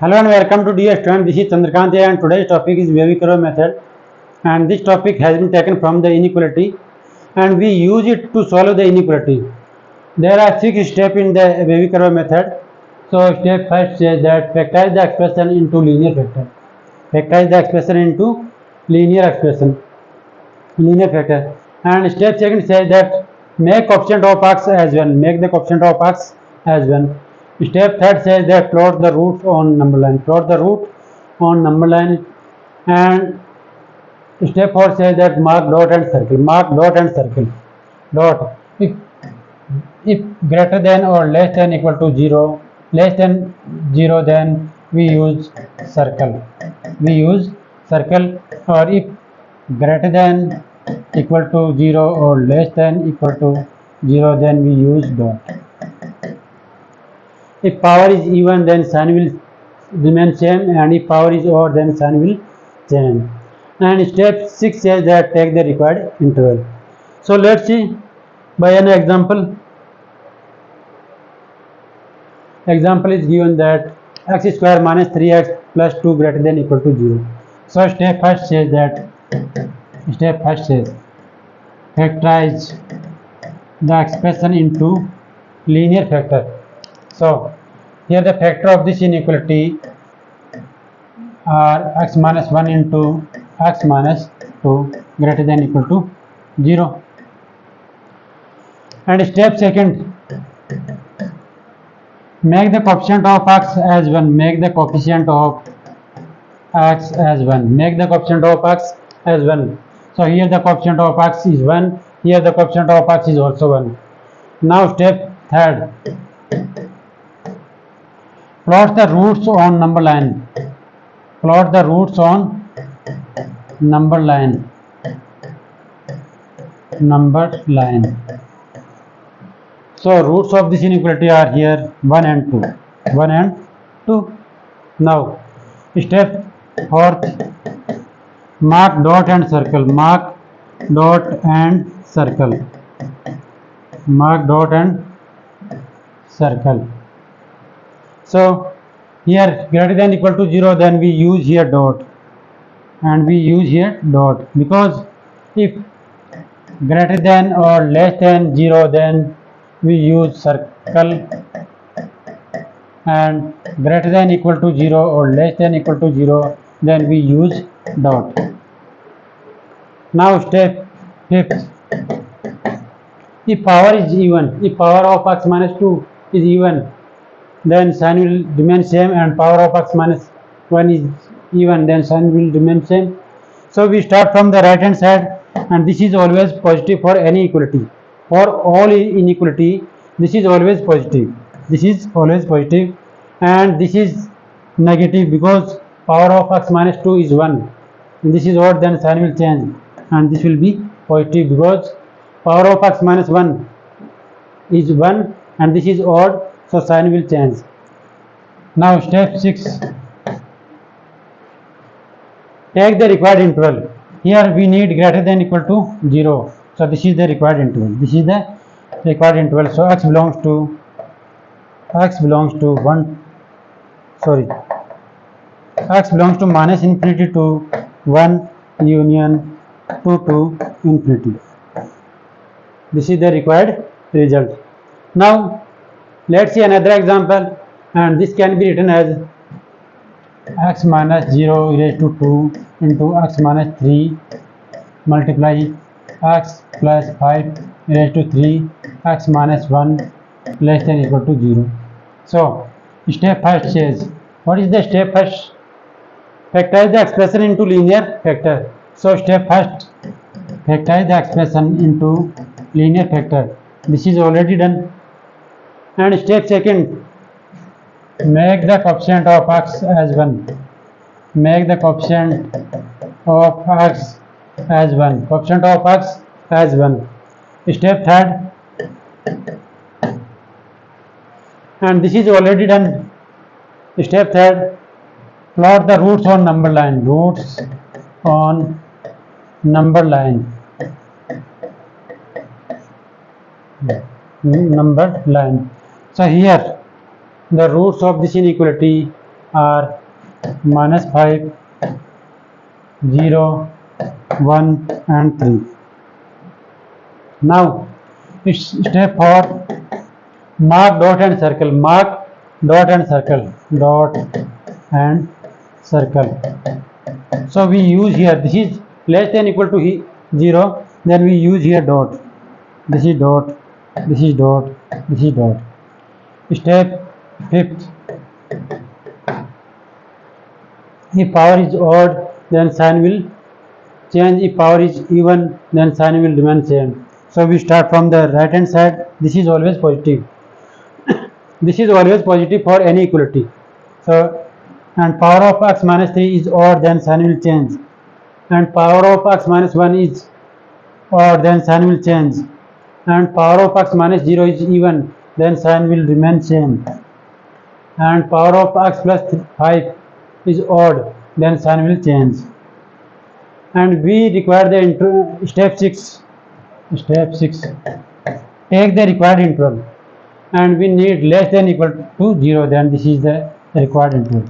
Hello and welcome to dear student. This is Chandrakant and today's topic is wavy curve method, and this topic has been taken from the inequality and we use it to solve the inequality. There are 6 steps in the wavy curve method. So step first says that factorize the expression into linear factor. Factorize the expression into linear factor. And step second says that make coefficient of x as 1. Make the coefficient of x as 1. Step third says that plot the roots on number line. Plot the root on number line. And step 4 says that mark dot and circle. Mark dot and circle. Dot. If greater than or less than equal to 0, less than 0, then we use circle. We use circle. Or if greater than equal to 0 or less than equal to 0, then we use dot. If power is even, then sign will remain same, and if power is odd, then sign will change. And step 6 says that take the required interval. So let's see by an example. Example is given that x square minus 3x plus 2 greater than equal to 0. So step first says factorize the expression into linear factor. So here the factor of this inequality are x minus 1 into x minus 2 greater than equal to 0. And step second, make the coefficient of x as 1. Make the coefficient of x as 1. Make the coefficient of x as 1. So here the coefficient of x is 1. Here the coefficient of x is also 1. Now step third, plot the roots on number line. Plot the roots on number line. So roots of this inequality are here 1 and 2. 1 and 2. Now step fourth, mark dot and circle. Mark dot and circle. Mark dot and circle. So here greater than equal to 0, then we use here dot, and we use here dot, because if greater than or less than 0, then we use circle, and greater than equal to 0 or less than equal to 0, then we use dot. Now step fifth, if power is even, if power of x minus 2 is even, then sign will remain same, and power of x minus 1 is even, then sign will remain same. So we start from the right hand side, and this is always positive for any equality. For all inequality, this is always positive. This is always positive, and this is negative because power of x minus 2 is 1. And this is odd, then sign will change, and this will be positive because power of x minus 1 is 1, and this is odd, so sign will change. Now step 6, take the required interval. Here we need greater than equal to 0. So this is the required interval. This is the required interval. So x belongs to x belongs to minus infinity to 1 union 2 to infinity. This is the required result. Now let's see another example, and this can be written as x minus 0 raised to 2 into x minus 3 multiply x plus 5 raised to 3 x minus 1 less than equal to 0. So step first says, what is the step first? Factorize the expression into linear factor. So step first, factorize the expression into linear factor. This is already done. And step second, make the coefficient of x as 1. Make the coefficient of x as 1. Coefficient of x as 1. Step third, and this is already done. Step third, plot the roots on number line. Roots on number line. Number line. So here the roots of this inequality are -5, 0, 1 and 3. Now step 4, mark dot and circle, mark dot and circle, dot and circle. So we use here, this is less than equal to 0, then we use here dot, this is dot, this is dot, this is dot. Step 5th, if power is odd then sign will change, if power is even then sign will remain same. So we start from the right hand side, this is always positive. This is always positive for any equality. So and power of x minus 3 is odd, then sign will change, and power of x minus 1 is odd, then sign will change, and power of x minus 0 is even, then sign will remain same, and power of x plus 5 is odd, then sign will change. And we require the step 6, take the required interval, and we need less than equal to 0, then this is the required interval,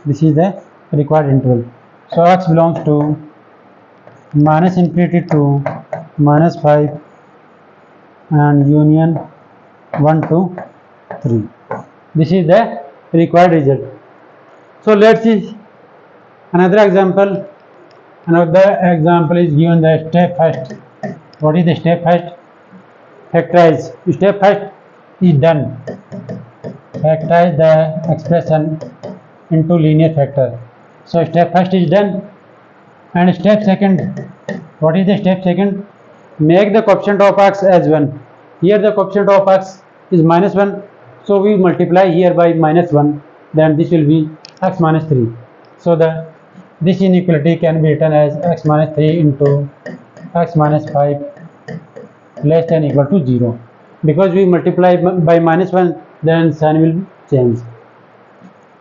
this is the required interval. So x belongs to -infinity to -5 and union 1 to 3. This is the required result. So let's see another example. Another example is given the step first. What is the step first? Factorize. Step first is done. Factorize the expression into linear factor. So step first is done. And step second, what is the step second? Make the coefficient of x as 1. Here the coefficient of x is -1. So we multiply here by -1. Then this will be x minus 3. So this inequality can be written as x minus 3 into x minus 5 less than equal to 0. Because we multiply by -1, then sign will change.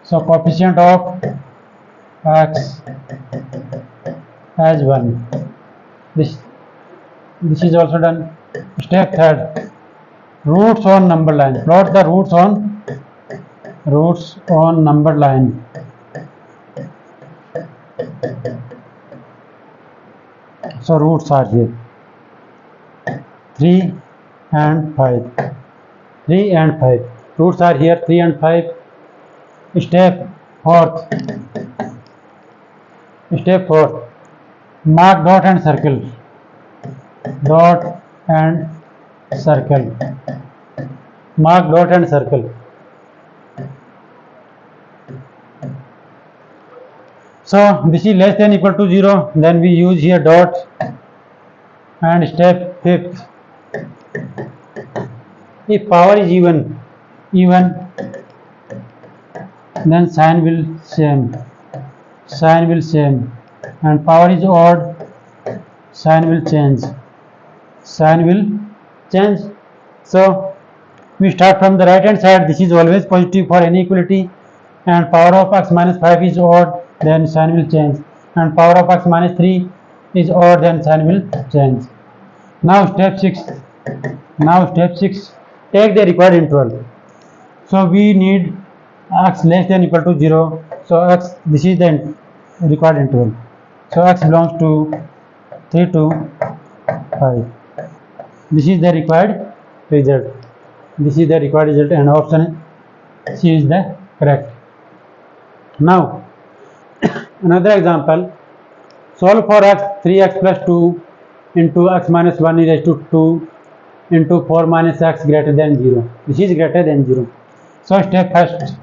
So coefficient of x as 1. This is also done. Step third, roots on number line. Plot the roots on number line. So roots are here 3 and 5. 3 and 5. Roots are here 3 and 5. Step fourth. Mark dot and circle. Dot and circle. Mark dot and circle. So this is less than equal to 0, then we use here dot. And step fifth, if power is even, then sign will same, and power is odd, sign will change. So we start from the right hand side, this is always positive for any equality, and power of x minus 5 is odd, then sign will change, and power of x minus 3 is odd, then sign will change. Now step 6, take the required interval. So we need x less than equal to 0. So x, this is the required interval. So x belongs to 3 to 5. This is the required result. And option C is the correct. Now another example, solve for x 3x plus 2 into x minus 1 is raised to 2 into 4 minus x greater than 0. This is greater than 0. So step first,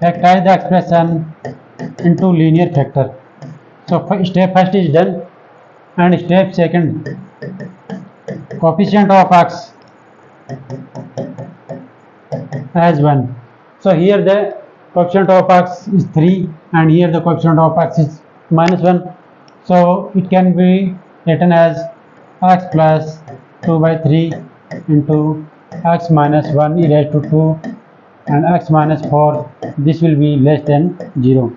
factorize the expression into linear factor. So step first is done, and step second, coefficient of x as 1. So here the coefficient of x is 3, and here the coefficient of x is -1. So it can be written as x plus 2 by 3 into x minus 1 e raised to 2 and x minus 4. This will be less than 0,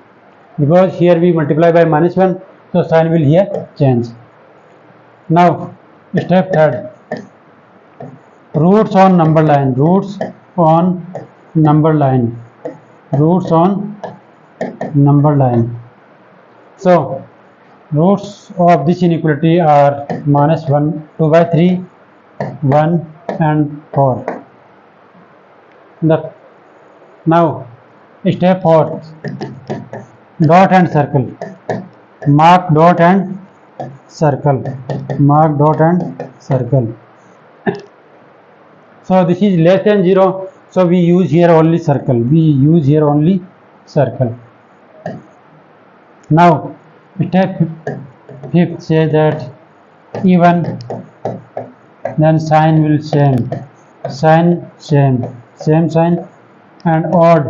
because here we multiply by -1, so sign will here change. Now step third, roots on number line. Roots on number line, roots on number line. So roots of this inequality are -1, 2 by 3, 1 and 4. Now step 4, dot and circle. Mark dot and circle. Mark dot and circle. So this is less than 0, so we use here only circle. We use here only circle. Now step 5th says that even, then sign will same, sign same sign, and odd,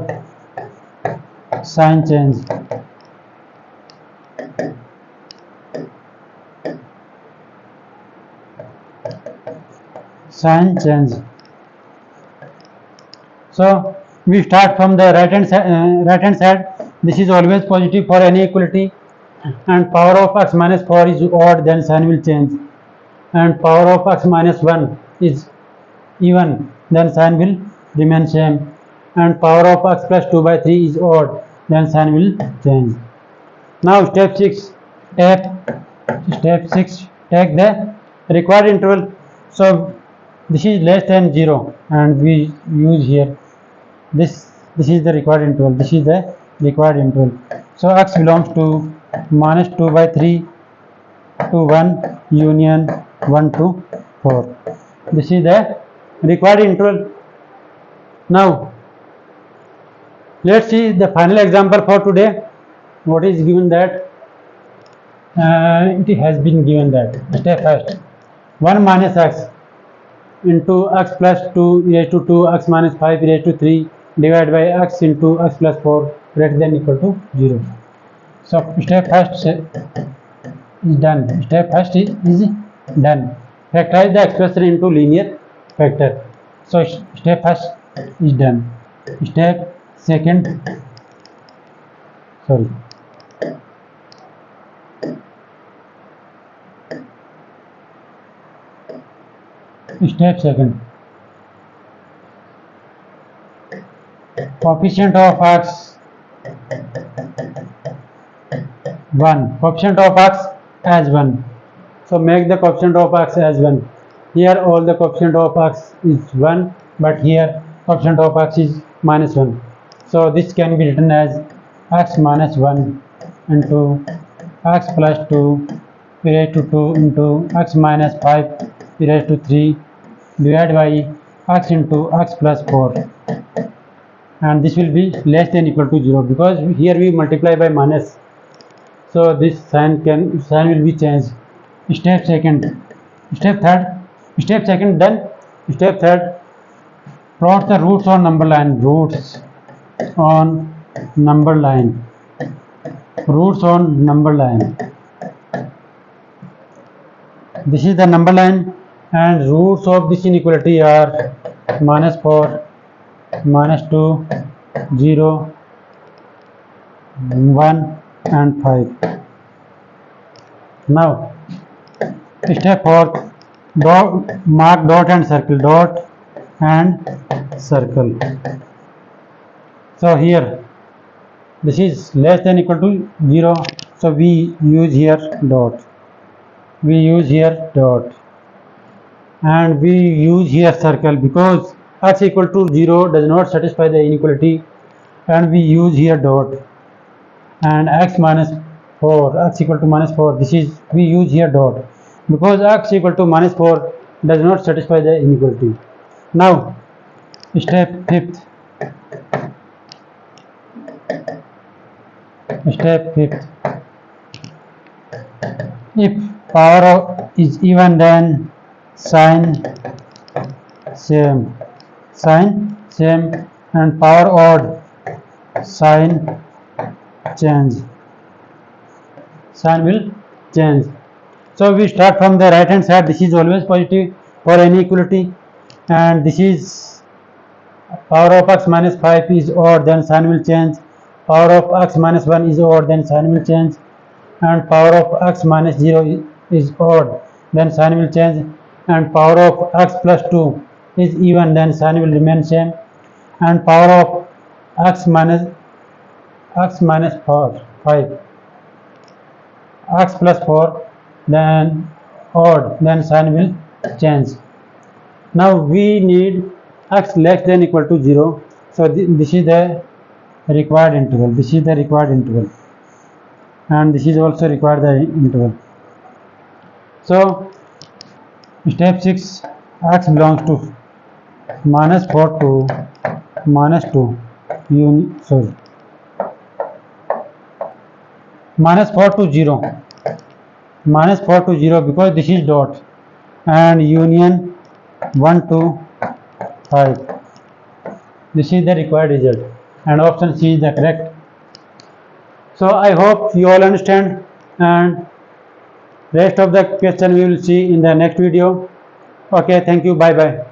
sign change. Sign change. So we start from the right hand side. This is always positive for any equality, and power of x minus 4 is odd, then sign will change, and power of x minus 1 is even, then sign will remain same, and power of x plus 2 by 3 is odd, then sign will change. Now step 6, take the required interval. So this is less than 0, and we use here this is the required interval. This is the required interval. So x belongs to -2 by 3 to 1 union 1 to 4. This is the required interval. Now let's see the final example for today. What is given that it has been given that step first, 1 minus x into x plus 2 raised to 2, x minus 5 raised to 3 divided by x into x plus 4 greater than equal to 0. So step first is done. Step first is done. Factorize the expression into linear factor. So step first is done. Step second, sorry. Step second, coefficient of x 1, coefficient of x as 1. So make the coefficient of x as 1. Here all the coefficient of x is 1, but here coefficient of x is -1. So this can be written as x minus 1 into x plus 2 raised to 2 into x minus 5 raised to 3 divided by x into x plus 4, and this will be less than equal to 0 because here we multiply by minus. So this sign will be changed. Step second done. Step third, plot the roots on number line. Roots on number line. Roots on number line. This is the number line, and roots of this inequality are -4, -2, 0, 1 and 5. Now step 4, mark dot and circle. Dot and circle. So here this is less than equal to 0, so we use here dot. We use here dot, and we use here circle because x equal to 0 does not satisfy the inequality, and we use here dot. And x minus 4, x equal to -4, this is we use here dot because x equal to -4 does not satisfy the inequality. Now step 5th, if power is even, then sign same, and power odd, sign change. Sign will change. So we start from the right hand side. This is always positive for any equality, and this is power of x minus 5 is odd, then sign will change. Power of x minus 1 is odd, then sign will change, and power of x minus 0 is odd, then sign will change, and power of x plus 2 is even, then sign will remain same, and power of x minus 4, 5, x plus 4, then odd, then sign will change. Now we need x less than equal to 0, so this is the required interval, this is the required interval, and this is also required the interval. So step 6, x belongs to minus 4 to minus 2 minus 4 to 0, minus 4 to 0 because this is dot, and union 1 to 5. This is the required result, and option C is the correct. So I hope you all understand, and rest of the question we will see in the next video. Okay, thank you, bye bye.